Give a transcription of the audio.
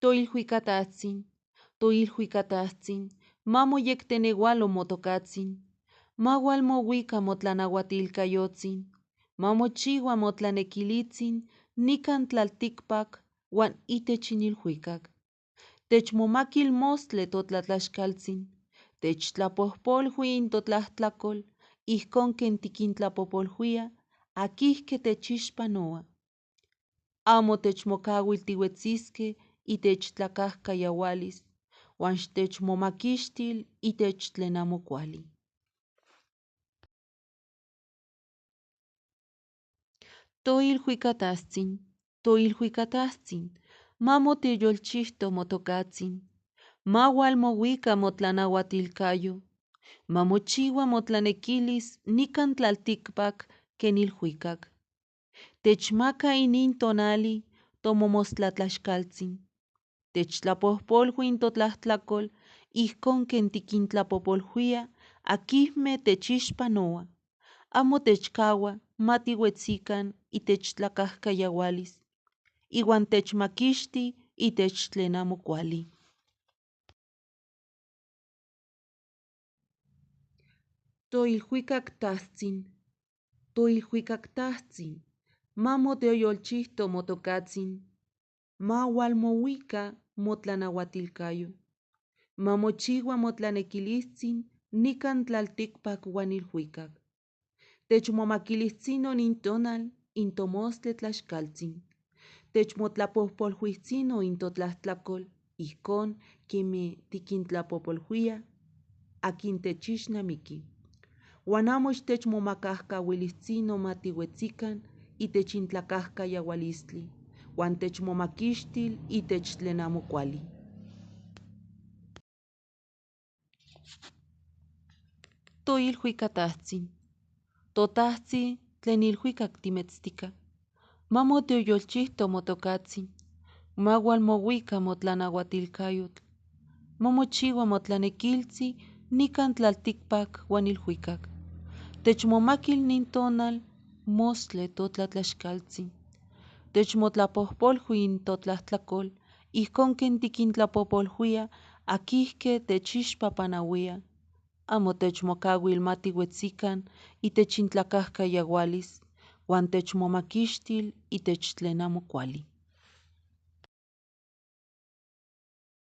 Toilhuicatatzin, toilhuicatatzin, mamoyecteneualo motocatzin, maualmouica motlanauatilcayotzin, mamochiua motlanequilitzin, nican tlalticpac, uan itech inilhuicac. Techmomaquil mostle totlatlaxcaltzin, techtlapohpolhui intotlahtlacolh, ihcon ken tiquintlapopolhuia, aquihque techixpanoa. Amo techmocauil tiuetzisque itech tlacahcayaualis, uan xtechmomaquixtil itech tlen amo cuali. Toilhuicatatzin, toilhuicatatzin, mamoteyolchihto motocatzin, maualmouica motlanauatilcayo, mamochiua motlanequilis nican tlalticpac ken ilhuicac. Techmaca inin tonali tomomostlatlaxcaltzin, techtlapohpolhui intotlahtlacolh, ihcon ken tiquintlapopolhuia, aquihme techixpanoa, amo techcaua matiuetzican itech tlacahcayaualis, iuan techmaquixti itech tlen amo cuali. Toilhuicactahtzin, toilhuicactahtzin, mamoteoyolchihto motocatzin, maualmouica motlanauatilcayo, mamochiua motlanequilitzin nican tlalticpac uan ilhuicac. Techmomaquilitzino nintonal intomostle tlaxcaltzin, techmotlapohpolhuitzino intotlahtlacolh, ihcon queme tiquintlapopolhuia, akin techixnamiqui. Uan amo xtechmomacahcauilitzino matiuetzican itech intlacahcayaualistli, uan techmomaquixtil itech tlen amo cuali. Toilhuicatatzin, totahtzin tlen ilhuicac timetztica, mamoteoyolchihto motocatzin, maualmouica motlanauatilcayotl, mamochiua motlanequiltzi nican tlalticpac uan ilhuicac. Techmomaquil nin tonal mostle totlatlaxcaltzin, techmotlapohpolhui intotlahtlacolh, ihcon ken tiquintlapopolhuia, aquihque techixpapanauia, amo techmocauil matiuetzican itech intlacahcayaualis, uan techmomaquixtil itech tlen amo cuali.